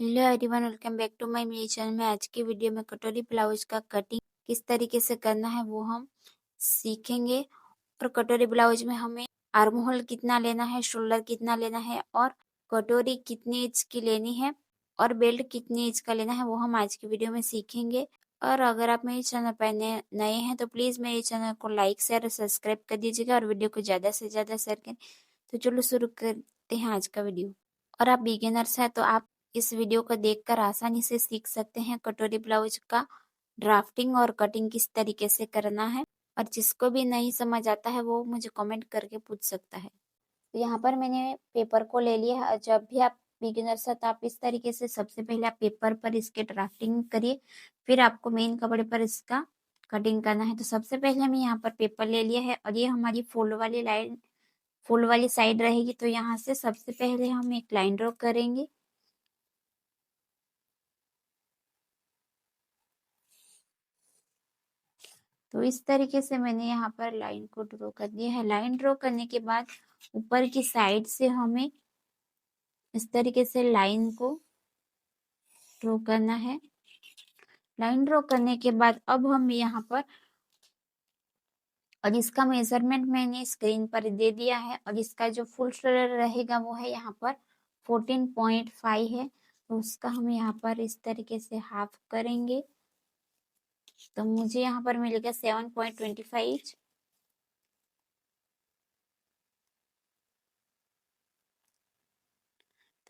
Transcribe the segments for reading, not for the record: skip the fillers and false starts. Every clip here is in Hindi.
Hello everyone, welcome back to my मेरे चैनल में। आज की वीडियो में कटोरी ब्लाउज का कटिंग किस तरीके से करना है वो हम सीखेंगे। और कटोरी ब्लाउज में हमें आर्म होल कितना लेना है, शोल्डर कितना लेना है और कटोरी कितनी इंच की लेनी है और बेल्ट कितनी इंच का लेना है वो हम आज की वीडियो में सीखेंगे। और अगर आप मेरे चैनल पर नए हैं तो प्लीज मेरे चैनल को लाइक शेयर और सब्सक्राइब कर दीजिएगा और वीडियो को ज्यादा से ज्यादा शेयर करें। तो चलो शुरू करते हैं आज का वीडियो। और आप बिगिनर्स हैं तो आप इस वीडियो को देखकर आसानी से सीख सकते हैं कटोरी ब्लाउज का ड्राफ्टिंग और कटिंग किस तरीके से करना है। और जिसको भी नहीं समझ आता है वो मुझे कमेंट करके पूछ सकता है। तो यहाँ पर मैंने पेपर को ले लिया है। जब भी आप बिगिनर्स है तो आप इस तरीके से सबसे पहले आप पेपर पर इसके ड्राफ्टिंग करिए, फिर आपको मेन कपड़े पर इसका कटिंग करना है। तो सबसे पहले हमें यहाँ पर पेपर ले लिया है और ये हमारी फुल वाली साइड रहेगी। तो यहाँ से सबसे पहले हम एक लाइन ड्रॉ करेंगे। तो इस तरीके से मैंने यहाँ पर लाइन को ड्रॉ कर दिया है। लाइन ड्रॉ करने के बाद ऊपर की साइड से हमें इस तरीके से लाइन को ड्रॉ करना है। लाइन ड्रॉ करने के बाद अब हम यहाँ पर, और इसका मेजरमेंट मैंने स्क्रीन पर दे दिया है, और इसका जो फुल शोल्डर रहेगा वो है यहाँ पर 14.5 है। तो उसका हम यहाँ पर इस तरीके से हाफ करेंगे। तो मुझे यहाँ पर मिलेगा 7.25।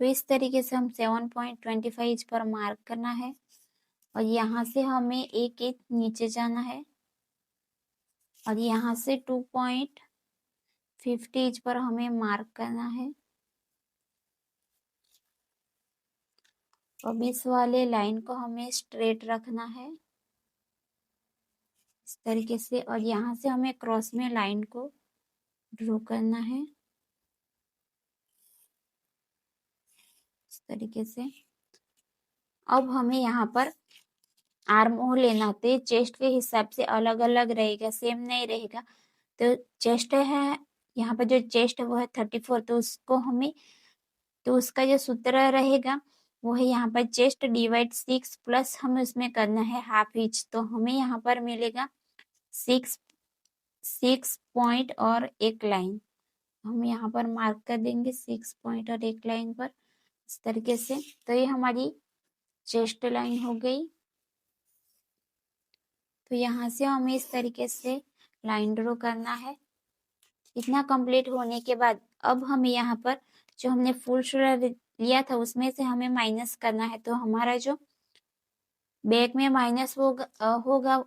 तो इस तरीके से हम 7.25 पर मार्क करना है और यहाँ से हमें एक इंच नीचे जाना है और यहाँ से 2.50 इंच पर हमें मार्क करना है। अब इस वाले लाइन को हमें स्ट्रेट रखना है इस तरीके से, और यहाँ से हमें क्रॉस में लाइन को ड्रॉ करना है इस तरीके से। अब हमें यहाँ पर आर्म होल लेना होता है। चेस्ट के हिसाब से अलग अलग रहेगा, सेम नहीं रहेगा। तो चेस्ट है, यहाँ पर जो चेस्ट है वो है 34। तो उसको हमें, तो उसका जो सूत्र रहेगा वो है यहाँ पर चेस्ट डिवाइड 6 प्लस हमें उसमें करना है हाफ इंच। तो हमें यहाँ पर मिलेगा 6 पॉइंट और एक लाइन। हम यहाँ पर मार्क कर देंगे 6 पॉइंट और एक लाइन पर इस तरीके से। तो ये हमारी चेस्ट लाइन हो गई। तो यहाँ से हमें इस तरीके से लाइन ड्रॉ करना है। इतना कंप्लीट होने के बाद अब हमें यहाँ पर जो हमने फुल शोल्डर लिया था उसमें से हमें माइनस करना है। तो हमारा जो बैक में माइनस होगा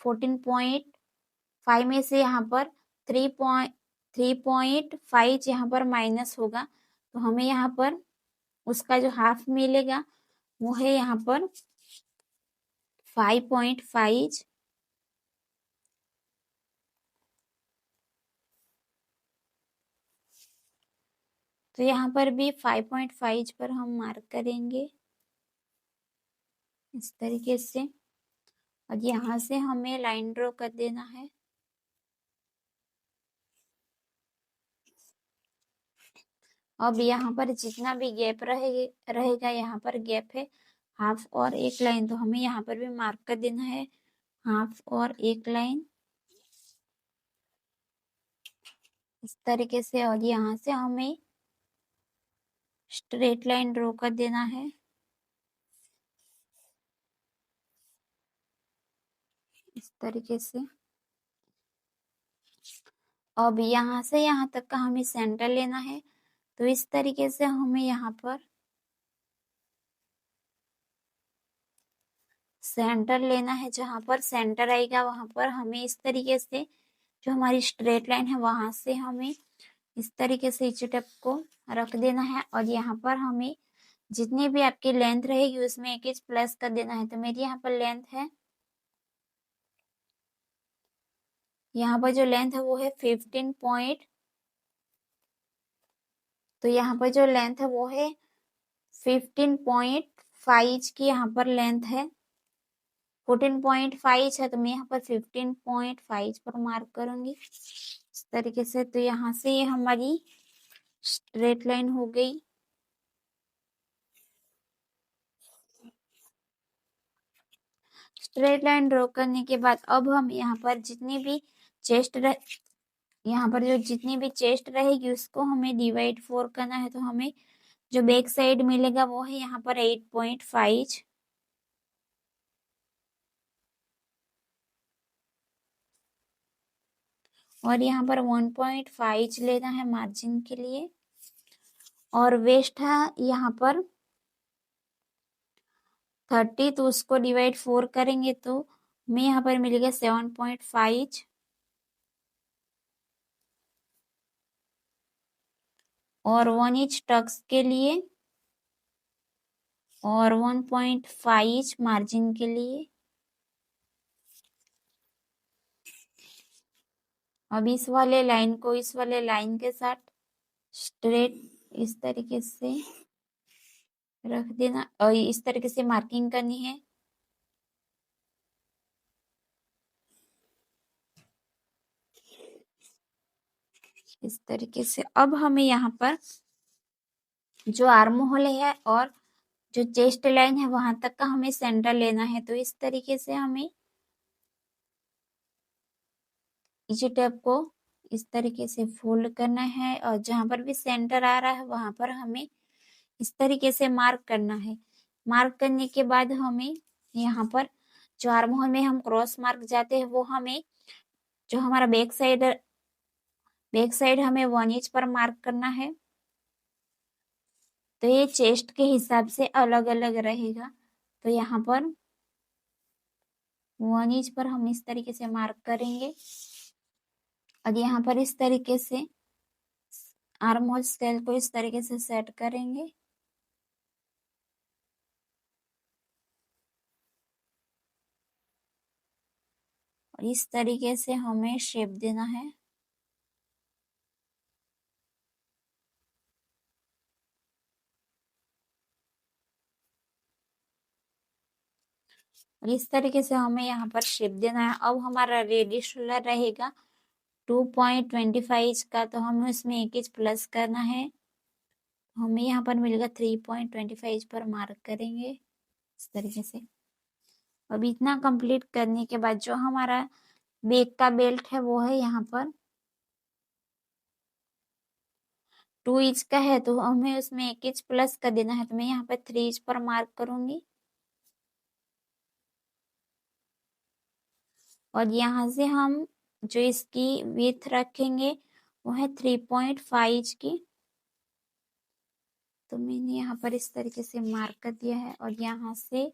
14.5 में से यहाँ पर 3.5 यहाँ पर माइनस होगा। तो हमें यहाँ पर उसका जो हाफ मिलेगा वो है यहाँ पर 5.5। तो यहाँ पर भी 5.5 पर हम मार्क करेंगे इस तरीके से, और यहाँ से हमें लाइन ड्रॉ कर देना है। अब यहाँ पर जितना भी गैप रहेगा यहाँ पर गैप है हाफ और एक लाइन। तो हमें यहाँ पर भी मार्क कर देना है हाफ और एक लाइन इस तरीके से, और यहाँ से हमें स्ट्रेट लाइन ड्रॉ कर देना है इस तरीके से। अब यहाँ से यहाँ तक का हमें सेंटर लेना है। तो इस तरीके से हमें यहाँ पर सेंटर लेना है। जहां पर सेंटर आएगा वहां पर हमें इस तरीके से जो हमारी स्ट्रेट लाइन है वहां से हमें इस तरीके से इस टेप को रख देना है, और यहाँ पर हमें जितनी भी आपकी लेंथ रहेगी उसमें एक इंच प्लस कर देना है। तो मेरी यहाँ पर लेंथ है, यहाँ पर जो लेंथ है वो है 15 पॉइंट। तो यहाँ पर जो लेंथ है वो है 15.5 की यहाँ पर लेंथ है। 14.5 है तो मैं यहाँ पर 15.5 पर मार्क करूंगी इस तरीके से। तो यहाँ से ये हमारी स्ट्रेट लाइन हो गई। स्ट्रेट लाइन ड्रॉ करने के बाद अब हम यहाँ पर जितनी भी चेस्ट यहाँ पर जो जितनी भी चेस्ट रहेगी उसको हमें डिवाइड 4 करना है, तो हमें जो बैक साइड मिलेगा वो है यहाँ पर 8.5 और यहाँ पर 1.5 लेना है मार्जिन के लिए। और वेस्ट है यहाँ पर 30, तो उसको डिवाइड 4 करेंगे तो हमें यहाँ पर मिलेगा 7.5 और 1 इंच टक्स के लिए और 1.5 मार्जिन के लिए। अब इस वाले लाइन को इस वाले लाइन के साथ स्ट्रेट इस तरीके से रख देना और इस तरीके से मार्किंग करनी है। इस तरीके से अब हमें यहाँ पर जो आर्म होल है और जो चेस्ट लाइन है वहां तक का हमें सेंटर लेना है, तो इस तरीके से हमें इसी टेप को इस तरीके से फोल्ड करना है और जहां पर भी सेंटर आ रहा है वहां पर हमें इस तरीके से मार्क करना है। मार्क करने के बाद हमें यहाँ पर जो आर्म होल में हम क्रॉस मार्क जाते हैं वो हमें जो हमारा बैक साइड हमें 1 इंच पर मार्क करना है। तो ये चेस्ट के हिसाब से अलग अलग रहेगा, तो यहाँ पर 1 इंच पर हम इस तरीके से मार्क करेंगे और यहाँ पर इस तरीके से आर्म होल स्केल को इस तरीके से सेट करेंगे। और इस तरीके से हमें शेप देना है। और इस तरीके से हमें यहाँ पर शेप देना है। अब हमारा रेडियस रूलर रहेगा 2.25 का, तो हमें उसमें 1 इंच प्लस करना है। हमें यहाँ पर मिलेगा 3.25 पर मार्क करेंगे इस तरीके से। अब इतना कंप्लीट करने के बाद जो हमारा बैक का बेल्ट है वो है यहाँ पर 2 इंच का है, तो हमें उसमें 1 इंच प्लस कर देना है, तो मैं यहाँ पर 3 इंच पर मार्क करूंगी। और यहाँ से हम जो इसकी विड्थ रखेंगे वो है 3.5 की, तो मैंने यहाँ पर इस तरीके से मार्क कर दिया है। और यहाँ से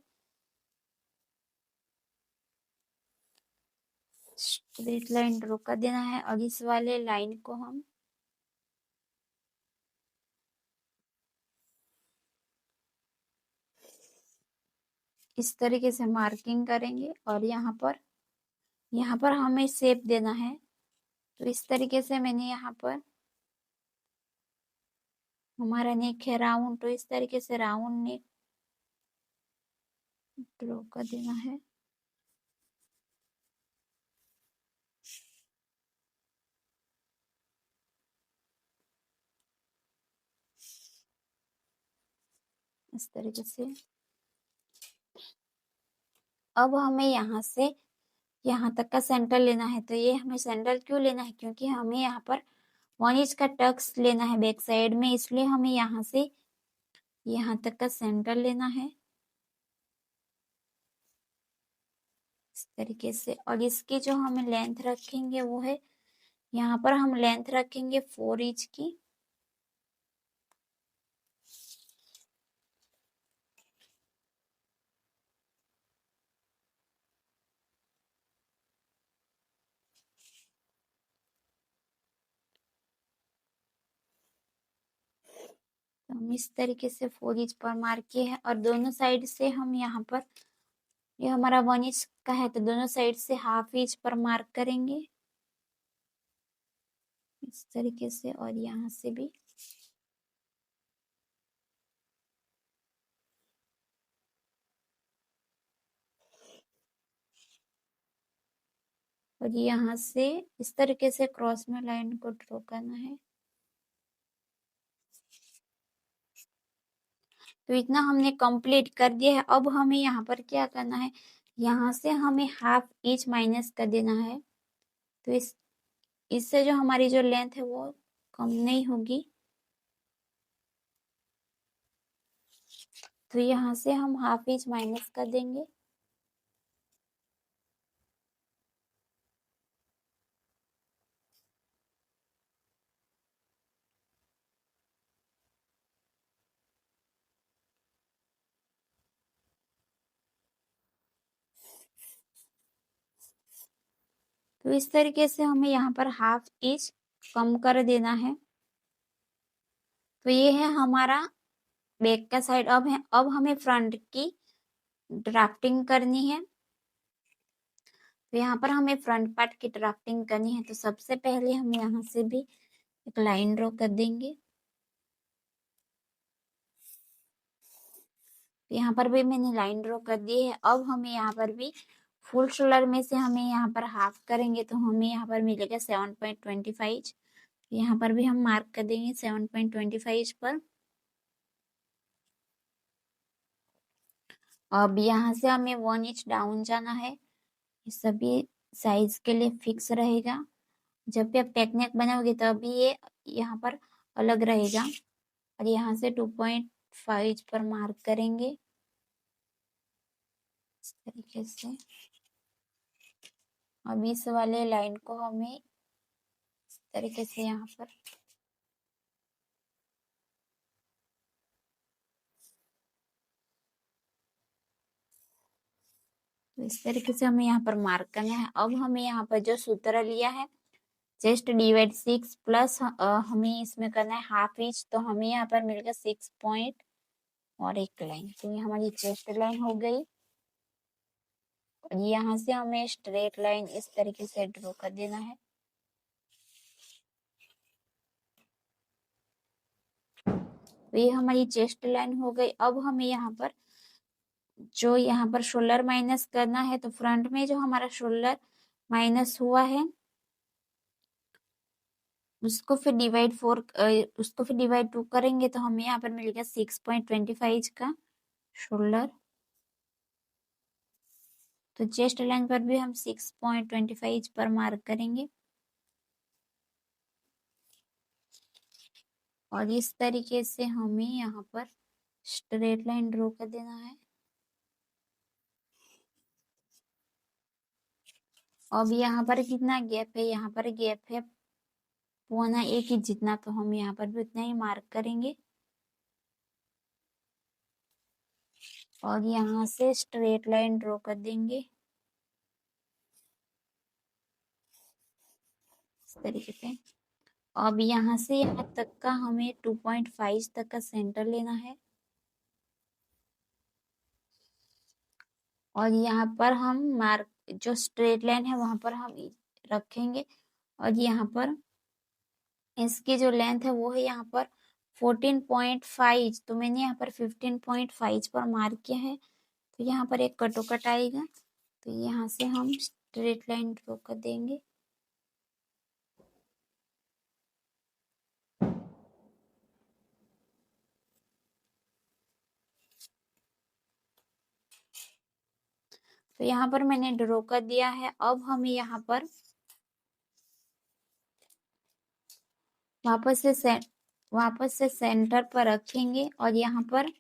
स्ट्रेट लाइन ड्रॉ कर देना है और इस वाले लाइन को हम इस तरीके से मार्किंग करेंगे और यहाँ पर हमें शेप देना है। तो इस तरीके से मैंने यहाँ पर हमारा नेक है राउंड, तो इस तरीके से राउंड नेक ड्रॉ कर देना है। इस तरीके से अब हमें यहाँ से यहाँ तक का सेंटर लेना है। तो ये हमें सेंटर क्यों लेना है, क्योंकि हमें यहाँ पर 1 इंच का टक्स लेना है बैक साइड में, इसलिए हमें यहाँ से यहाँ तक का सेंटर लेना है इस तरीके से। और इसकी जो हमें लेंथ रखेंगे वो है यहाँ पर हम लेंथ रखेंगे 4 इंच की। तो हम इस तरीके से 4 इंच पर मार्क किए हैं और दोनों साइड से हम यहाँ पर ये हमारा 1 इंच का है, तो दोनों साइड से हाफ इंच पर मार्क करेंगे इस तरीके से। और यहाँ से भी और यहाँ से इस तरीके से क्रॉस में लाइन को ड्रॉ करना है। तो इतना हमने कंप्लीट कर दिया है। अब हमें यहाँ पर क्या करना है, यहाँ से हमें हाफ इंच माइनस कर देना है, तो इससे जो हमारी जो लेंथ है वो कम नहीं होगी। तो यहाँ से हम हाफ इंच माइनस कर देंगे। तो इस तरीके से हमें यहाँ पर हाफ इंच कम कर देना है। तो ये है हमारा बैक का साइड। अब हमें फ्रंट की ड्राफ्टिंग करनी है। तो यहाँ पर हमें फ्रंट पार्ट की ड्राफ्टिंग करनी है। तो सबसे पहले हम यहाँ से भी एक लाइन ड्रॉ कर देंगे। तो यहाँ पर भी मैंने लाइन ड्रॉ कर दी है। अब हमें यहाँ पर भी फुल शोल्डर में से हमें यहाँ पर हाफ करेंगे, तो हमें यहाँ पर मिलेगा 7.25। यहाँ पर भी हम मार्क कर देंगे 7.25 पर। अब यहाँ से हमें 1 इंच डाउन जाना है। ये सभी साइज के लिए फिक्स रहेगा। जब भी आप टेक्निक बनाओगे तभी ये यहाँ पर अलग रहेगा। और यहाँ से 2.5 पर मार्क करेंगे इस तरीके से। अब इस वाले लाइन को हमें इस तरीके से यहाँ पर तो इस तरीके से हमें यहाँ पर मार्क करना है। अब हमें यहाँ पर जो सूत्र लिया है चेस्ट डिवाइड 6 प्लस हमें इसमें करना है हाफ इंच, तो हमें यहाँ पर मिलेगा 6 पॉइंट और एक लाइन। तो ये हमारी चेस्ट लाइन हो गई। और यहाँ से हमें स्ट्रेट लाइन इस तरीके से ड्रॉ कर देना है। तो ये हमारी चेस्ट लाइन हो गई। अब हमें यहाँ पर जो यहाँ पर शोल्डर माइनस करना है, तो फ्रंट में जो हमारा शोल्डर माइनस हुआ है उसको फिर डिवाइड 2 करेंगे, तो हमें यहाँ पर मिलेगा 6.25 का शोल्डर। तो चेस्ट लाइन पर भी हम 6.25 पर मार्क करेंगे। और इस तरीके से हमें यहाँ पर स्ट्रेट लाइन ड्रॉ कर देना है। अब यहाँ पर कितना गैप है, यहाँ पर गैप है 1.25 इंच जितना, तो हम यहाँ पर भी उतना ही मार्क करेंगे। और यहाँ से स्ट्रेट लाइन ड्रॉ कर देंगे इस तरीके से। अब यहाँ से यहाँ तक का हमें 2.5 तक का सेंटर लेना है। और यहाँ पर हम मार्क जो स्ट्रेट लाइन है वहां पर हम रखेंगे। और यहाँ पर इसकी जो लेंथ है वो है यहाँ पर 14.5, तो मैंने यहाँ पर 15.5 पर मार्क किया है। तो यहाँ पर एक कटो कट आएगा, तो यहाँ से हम स्ट्रेट लाइन ड्रॉ कर देंगे। तो यहाँ पर मैंने ड्रॉ कर दिया है। अब हमें यहाँ पर वापस से सेंटर पर रखेंगे। और यहाँ पर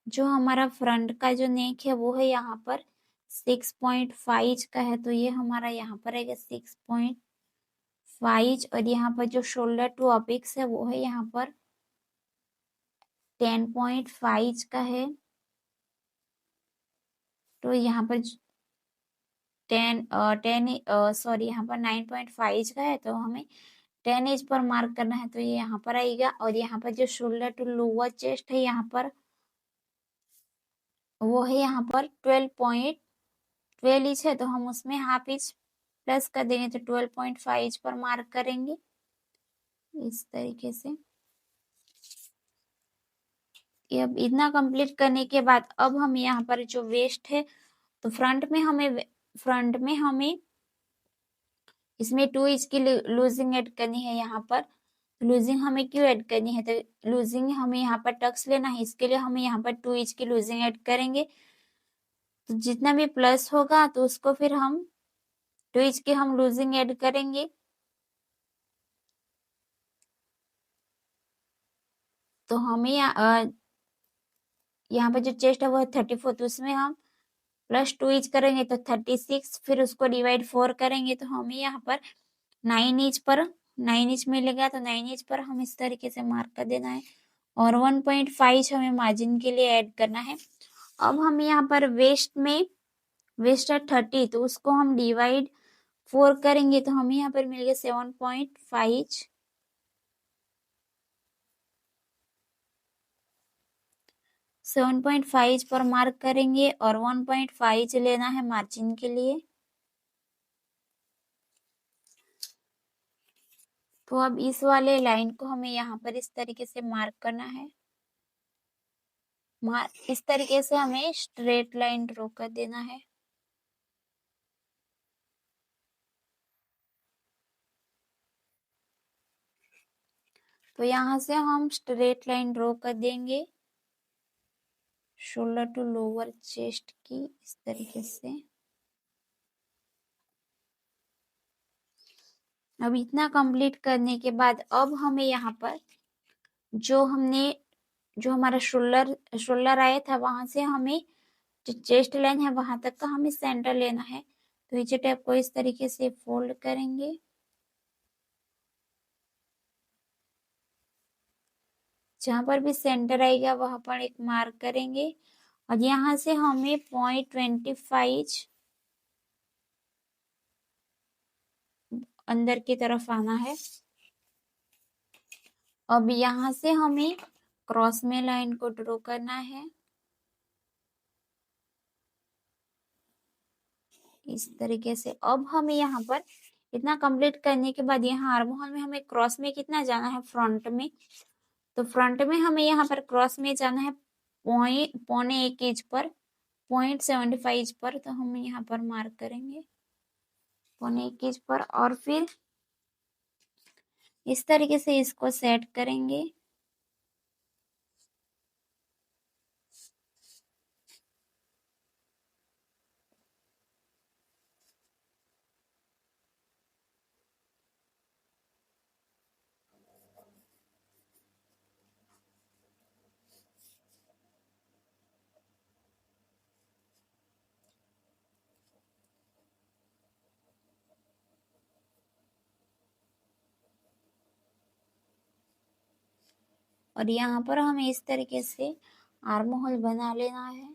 जो हमारा फ्रंट का जो नेक है वो है यहाँ पर 6.5 का है, तो ये हमारा यहाँ पर आएगा 6.5। और यहाँ पर जो शोल्डर टू अपेक्स है वो है यहाँ पर 10.5 का है। तो यहाँ पर 9.5 का है, तो हमें 10 इंच पर मार्क करना है, तो ये यहाँ पर आएगा। और यहाँ पर जो शोल्डर टू लोअर चेस्ट है यहाँ पर वो है यहाँ पर 12 इंच है, तो हम उसमें हाफ इंच प्लस कर देंगे, तो 12.5 पर मार्क करेंगे इस तरीके से। ये अब इतना कंप्लीट करने के बाद अब हम यहाँ पर जो वेस्ट है, तो फ्रंट में हमें इसमें 2 इंच की लूजिंग ऐड करनी है यहाँ पर। तो लूजिंग हमें क्यों ऐड करनी है, तो लूजिंग हमें यहाँ पर टक्स लेना है, इसके लिए हमें यहाँ पर 2 इंच की लूजिंग ऐड करेंगे। तो जितना भी प्लस होगा तो उसको फिर हम 2 इंच की हम लूजिंग ऐड करेंगे। तो हमें यहाँ पर जो चेस्ट है वो है 34, तो उसमें हम +2 इंच करेंगे तो 36, फिर उसको डिवाइड 4 करेंगे तो हमें यहाँ पर 9 इंच मिलेगा। तो 9 इंच पर हम इस तरीके से मार्क कर देना है और 1.5 हमें मार्जिन के लिए ऐड करना है। अब हम यहाँ पर वेस्ट है 30, तो उसको हम डिवाइड 4 करेंगे तो हमें यहाँ पर मिल गया 7.5। 7.5 पर मार्क करेंगे और 1.5 लेना है मार्जिन के लिए। तो अब इस वाले लाइन को हमें यहाँ पर इस तरीके से मार्क करना है। इस तरीके से हमें स्ट्रेट लाइन ड्रॉ कर देना है। तो यहाँ से हम स्ट्रेट लाइन ड्रॉ कर देंगे शोल्डर टू लोअर चेस्ट की, इस तरीके से। अब इतना कंप्लीट करने के बाद अब हमें यहाँ पर जो हमारा शोल्डर आया था वहां से हमें जो चेस्ट लाइन है वहां तक का हमें सेंटर लेना है। तो नीचे टेप को इस तरीके से फोल्ड करेंगे। जहां पर भी सेंटर आएगा वहां पर एक मार्क करेंगे और यहाँ से हमें 0.25 अंदर की तरफ आना है। अब यहाँ से हमें क्रॉस में लाइन को ड्रॉ करना है इस तरीके से। अब हमें यहाँ पर इतना कंप्लीट करने के बाद यहाँ आर्म होल में हमें क्रॉस में कितना जाना है, फ्रंट में। तो फ्रंट में हमें यहाँ पर क्रॉस में जाना है 0.1 इंच पर, 0.75 पर। तो हम यहाँ पर मार्क करेंगे 0.1 इंच पर और फिर इस तरीके से इसको सेट करेंगे। और यहाँ पर हमें इस तरीके से आर्म होल बना लेना है।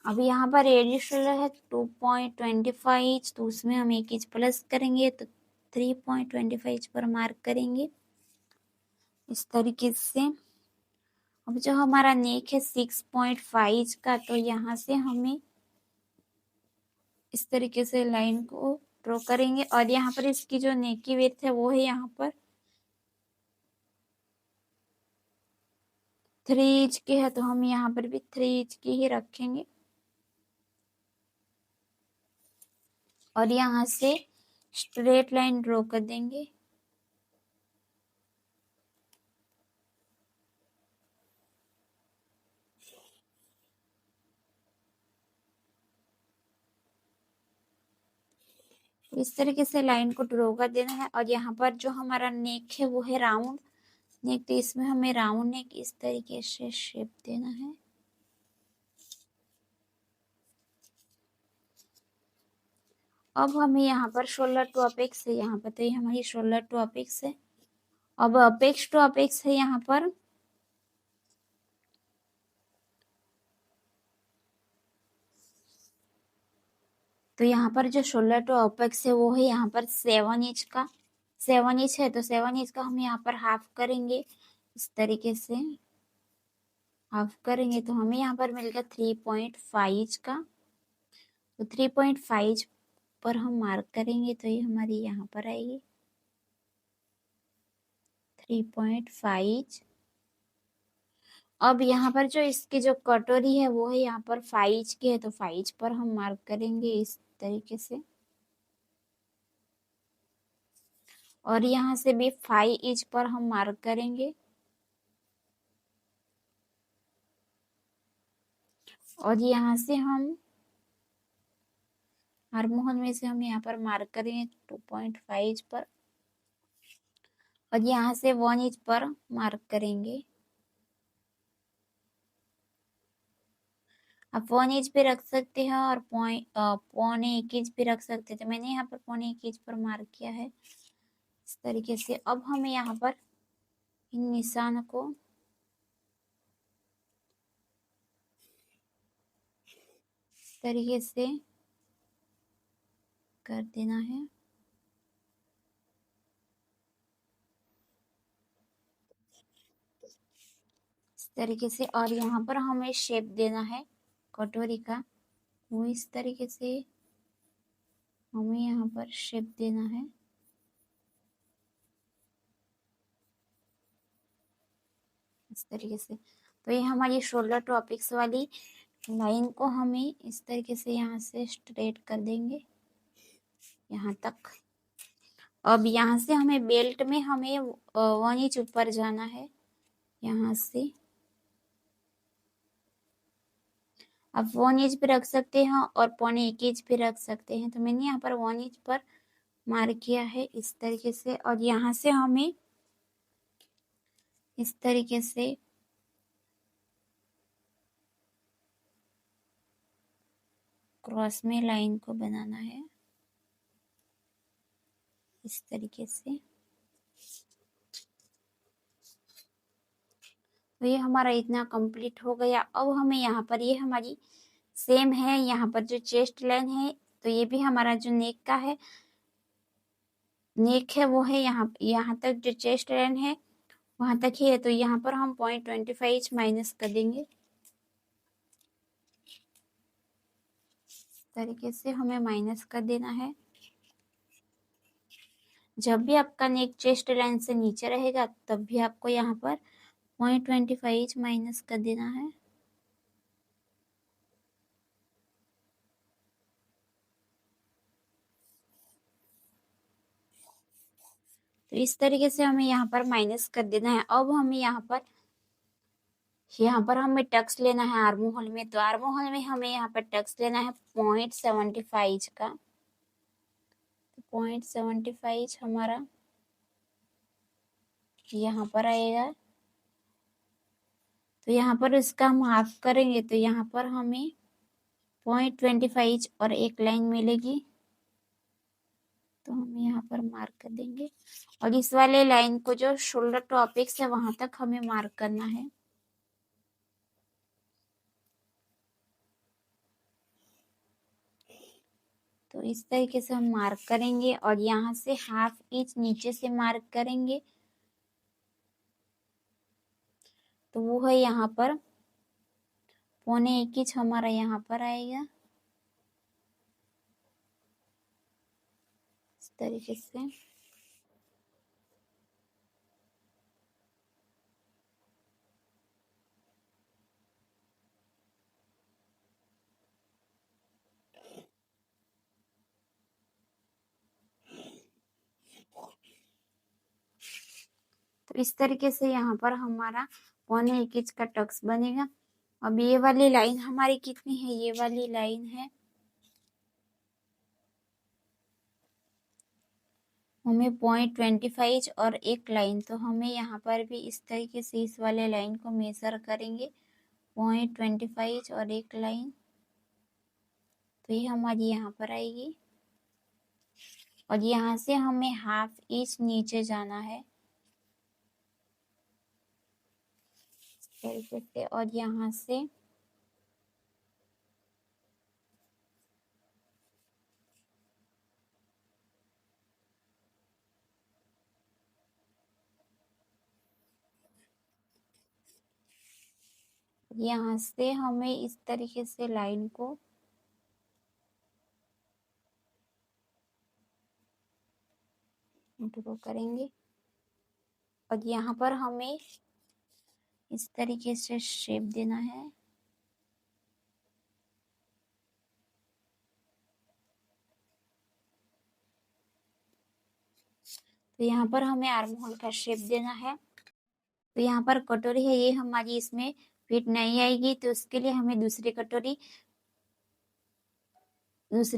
अब यहाँ पर एडिशनल है 2.25, तो उसमें हम 1 इंच प्लस करेंगे तो 3.25 पर मार्क करेंगे इस तरीके से। अब जो हमारा नेक है 6.5 का, तो यहाँ से हमें इस तरीके से लाइन को ड्रॉ करेंगे और यहाँ पर इसकी जो नेक की विड्थ है वो है यहाँ पर 3 इंच की है, तो हम यहाँ पर भी 3 इंच की ही रखेंगे और यहाँ से स्ट्रेट लाइन ड्रॉ कर देंगे। इस तरीके से लाइन को ड्रॉ कर देना है और यहाँ पर जो हमारा नेक है वो है राउंड नेक, तो इसमें हमें राउंड नेक इस तरीके से शेप देना है। अब हमें यहाँ पर शोल्डर टू अपेक्स है यहाँ पर, तो ये हमारी शोल्डर टू अपेक्स है। अब अपेक्स टू अपेक्स है यहाँ पर, तो यहाँ पर जो शोल्डर टू अपेक्स है वो है यहाँ पर 7 इंच का। 7 इंच है तो 7 इंच का हम यहाँ पर हाफ करेंगे इस तरीके से। हाफ करेंगे तो हमें यहाँ पर मिलेगा 3.5 का। तो 3.5 पर हम मार्क करेंगे तो ये हमारी यहाँ पर आएगी 3.5। अब यहाँ पर जो इसकी जो कटोरी है वो है यहाँ पर 5 की है, तो 5 पर हम मार्क करेंगे इस तरीके से। और यहाँ से भी 5 इंच पर हम मार्क करेंगे और यहाँ से हम आर्महोल में से हम यहाँ पर मार्क करेंगे 2.5 इंच पर और यहाँ से 1 इंच पर मार्क करेंगे। आप 1 इंच पे रख सकते हैं और 1.25 इंच पे रख सकते थे। मैंने यहाँ पर 1.25 इंच पर मार्क किया है इस तरीके से। अब हमें यहाँ पर इन निशान को इस तरीके से कर देना है। इस तरीके से और यहाँ पर हमें शेप देना है कटोरी का, वो इस तरीके से हमें यहाँ पर शेप देना है। इस तरीके से तो ये हमारी शोल्डर टॉपिक्स वाली लाइन को हमें इस तरीके से यहाँ से स्ट्रेट कर देंगे यहाँ तक। अब यहाँ से हमें बेल्ट में हमें 1 इंच ऊपर जाना है यहाँ से। आप 1 इंच पे रख सकते हैं और 1.25 इंच पे रख सकते हैं। तो मैंने यहाँ पर 1 इंच पर मार्क किया है इस तरीके से और यहाँ से हमें इस तरीके से क्रॉस में लाइन को बनाना है इस तरीके से। तो ये हमारा इतना कंप्लीट हो गया। अब हमें यहाँ पर ये हमारी सेम है, यहाँ पर जो चेस्ट लाइन है तो ये भी हमारा जो नेक का है, नेक है वो है यहाँ तक जो चेस्ट लाइन है वहां तक ही है। तो यहाँ पर हम 0.25 इंच माइनस कर देंगे। इस तरीके से हमें माइनस कर देना है। जब भी आपका नेक चेस्ट लाइन से नीचे रहेगा तब भी आपको यहाँ पर 0.25 इंच माइनस कर देना है। तो इस तरीके से हमें यहाँ पर माइनस कर देना है। अब हमें यहाँ पर हमें टक्स लेना है आर्म होल में। तो आर्म होल में हमें यहाँ पर टक्स लेना है 0.75 इंच का। तो 0.75 इंच हमारा यहाँ पर आएगा। तो यहाँ पर इसका हम हाफ करेंगे तो यहाँ पर हमें 0.25 इंच और एक लाइन मिलेगी। तो हम यहाँ पर मार्क कर देंगे और इस वाले लाइन को जो शोल्डर टू अपेक्स है वहां तक हमें मार्क करना है। तो इस तरीके से हम मार्क करेंगे और यहाँ से हाफ इंच नीचे से मार्क करेंगे। तो वो है यहाँ पर 0.25 इंच हमारा यहाँ पर आएगा इस तरीके से। तो इस तरीके से यहाँ पर हमारा 0.25 इंच का टक्स बनेगा। अब ये वाली लाइन हमारी कितनी है, ये वाली लाइन है हमें 0.25 इंच और एक लाइन। तो हमें यहाँ पर भी इस तरीके से इस वाले लाइन को मेजर करेंगे 0.25 इंच और एक लाइन। तो ये हमारी यहाँ पर आएगी और यहाँ से हमें हाफ इंच नीचे जाना है इस तरीके से और यहाँ से हमें इस तरीके से लाइन को ड्रॉ करेंगे और यहाँ पर हमें इस तरीके से शेप देना है। तो यहाँ पर हमें आर्म होल का शेप देना है। तो यहाँ पर कटोरी है, ये हमारी इसमें फिट नहीं आएगी, तो उसके लिए हमें दूसरी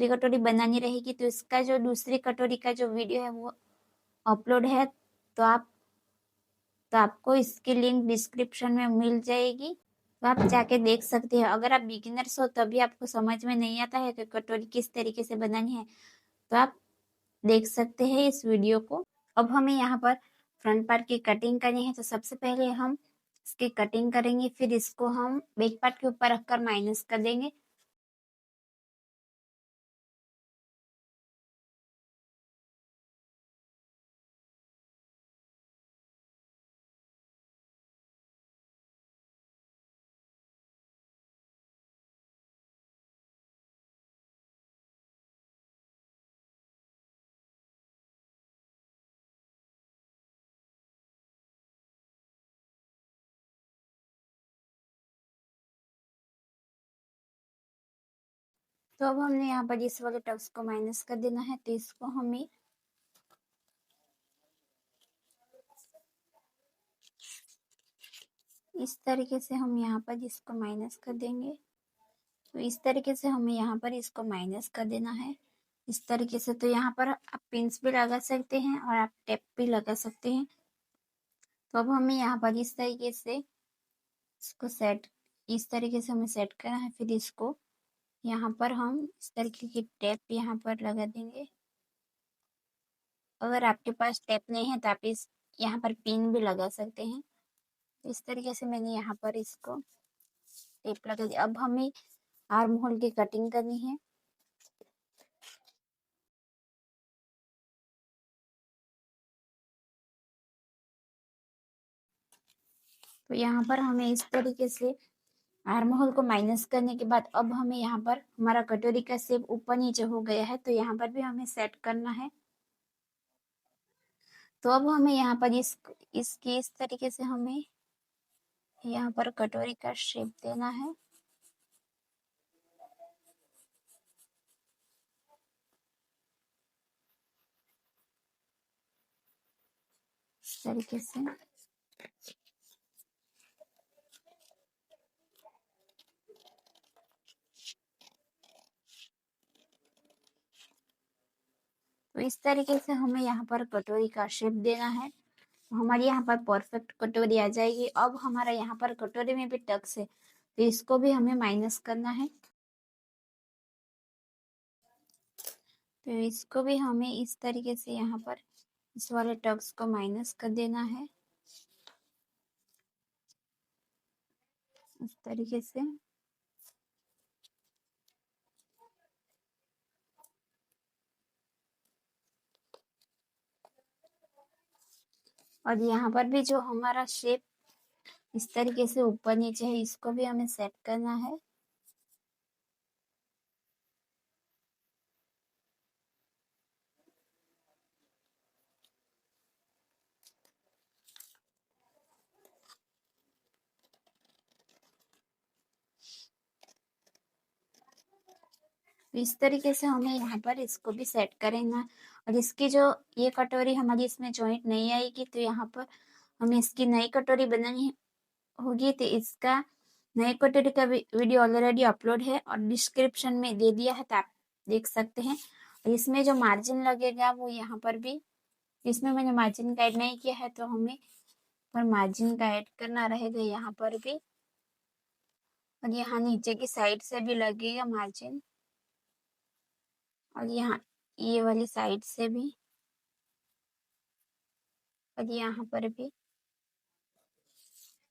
कटोरी बनानी रहेगी। तो इसका जो दूसरी कटोरी का जो वीडियो है वो अपलोड है, तो आपको इसकी लिंक डिस्क्रिप्शन में मिल जाएगी, तो आप जाके देख सकते हैं। अगर आप बिगिनर्स हो तभी आपको समझ में नहीं आता है कि कटोरी किस तरीके से बनानी है, तो आप देख सकते हैं इस वीडियो को। अब हमें यहाँ पर फ्रंट पार्ट की कटिंग करनी है, तो सबसे पहले हम इसकी कटिंग करेंगे, फिर इसको हम बैक पार्ट के ऊपर रखकर माइनस कर देंगे। तो अब हमने यहाँ पर इस वाले टक्स को माइनस कर देना है, तो इसको हमें इस तरीके से हम यहाँ पर इसको माइनस कर देंगे। तो इस तरीके से हमें यहाँ पर इसको माइनस कर देना है, इस तरीके से। तो यहाँ पर आप पिंस भी लगा सकते हैं और आप टेप भी लगा सकते हैं। तो अब हमें यहाँ पर इस तरीके से इसको इस तरीके से हमें सेट करना है। फिर इसको यहाँ पर हम इस तरीके की टेप यहाँ पर लगा देंगे। अगर आपके पास टेप नहीं है तो आप यहाँ पर पिन भी लगा सकते हैं। इस तरीके से मैंने यहाँ पर इसको टेप लगा दिया। अब हमें आर्म होल की कटिंग करनी है। तो यहाँ पर हमें इस तरीके से आर्म होल को माइनस करने के बाद अब हमें यहाँ पर हमारा कटोरी का शेप ऊपर नीचे हो गया है, तो यहाँ पर भी हमें सेट करना है। तो अब हमें यहाँ पर इसकी इस तरीके से हमें यहाँ पर कटोरी का शेप देना है। इस तरीके से तो इस तरीके से हमें यहाँ पर कटोरी का शेप देना है। तो हमारी यहाँ पर परफेक्ट कटोरी आ जाएगी। अब हमारा यहाँ पर कटोरी में भी टक्स है, तो इसको भी हमें माइनस करना है। तो इसको भी हमें इस तरीके से यहाँ पर इस वाले टक्स को माइनस कर देना है, इस तरीके से। और यहाँ पर भी जो हमारा शेप इस तरीके से ऊपर नीचे है, इसको भी हमें सेट करना है। इस तरीके से हमें यहाँ पर इसको भी सेट करेंगे। और इसकी जो ये कटोरी हमारी इसमें जॉइंट नहीं आएगी, तो यहाँ पर हमें इसकी नई कटोरी बनानी होगी। तो इसका नई कटोरी का वीडियो ऑलरेडी अपलोड है और डिस्क्रिप्शन में दे दिया है, तो आप देख सकते हैं। और इसमें जो मार्जिन लगेगा वो यहाँ पर भी, इसमें मैंने मार्जिन का ऐड नहीं किया है, तो हमें पर मार्जिन का ऐड करना रहेगा यहाँ पर भी। और यहाँ नीचे की साइड से भी लगेगा मार्जिन, और यहाँ ये वाली साइड से भी, और यहाँ पर भी।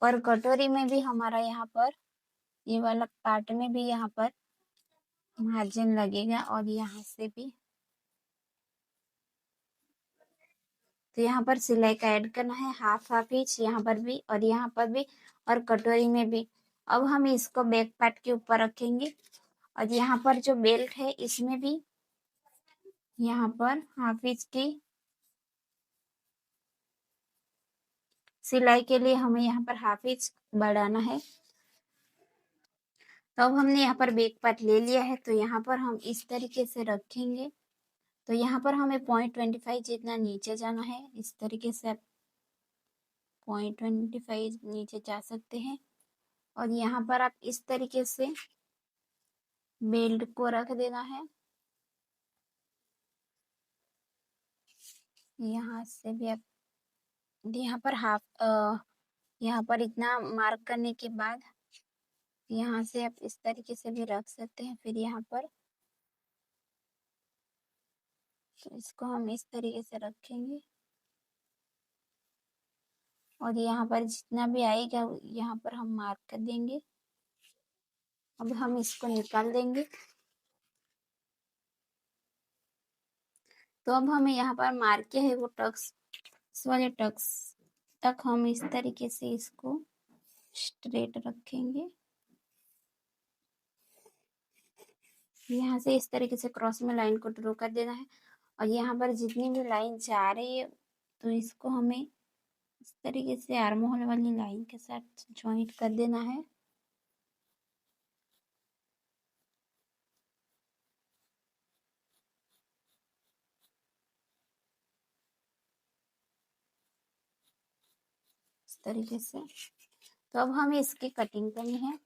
और कटोरी में भी हमारा यहाँ पर ये वाला पार्ट में भी यहाँ पर मार्जिन लगेगा, और यहाँ से भी। तो यहाँ पर सिलाई का ऐड करना है, हाफ इंच यहाँ पर भी और यहाँ पर भी और कटोरी में भी। अब हम इसको बैक पार्ट के ऊपर रखेंगे, और यहाँ पर जो बेल्ट है इसमें भी यहाँ पर हाफ इंच की सिलाई के लिए हमें यहाँ पर हाफ इंच बढ़ाना है। तो अब हमने यहाँ पर बैक पार्ट ले लिया है, तो यहाँ पर हम इस तरीके से रखेंगे। तो यहाँ पर हमें 0.25 जितना नीचे जाना है। इस तरीके से आप 0.25 नीचे जा सकते हैं और यहाँ पर आप इस तरीके से बेल्ट को रख देना है। यहाँ से भी आप यहाँ पर यहाँ पर इतना मार्क करने के बाद यहाँ से आप इस तरीके से भी रख सकते हैं। फिर यहाँ पर तो इसको हम इस तरीके से रखेंगे और यहाँ पर जितना भी आएगा यहाँ पर हम मार्क कर देंगे। अब हम इसको निकाल देंगे। तो अब हमें यहाँ पर मार्क किया है वो टक्स वाले टक्स तक हम इस तरीके से इसको स्ट्रेट रखेंगे। यहाँ से इस तरीके से क्रॉस में लाइन को ड्रॉ कर देना है और यहाँ पर जितनी भी लाइन जा रही है तो इसको हमें इस तरीके से आर्म होल वाली लाइन के साथ ज्वाइंट कर देना है। इस तरीके से। तो अब हमें इसकी कटिंग करनी है।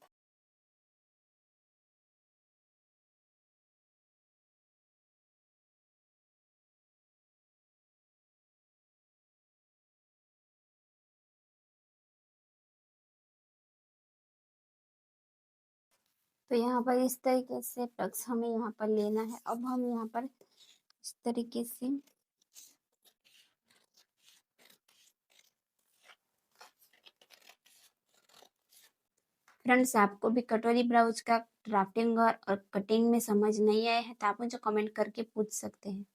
तो यहाँ पर इस तरीके से टक्स हमें यहाँ पर लेना है। अब हम यहाँ पर इस तरीके से फ्रेंड्स, आपको भी कटोरी ब्लाउज का ड्राफ्टिंग और कटिंग में समझ नहीं आया है तो आप मुझे कमेंट करके पूछ सकते हैं।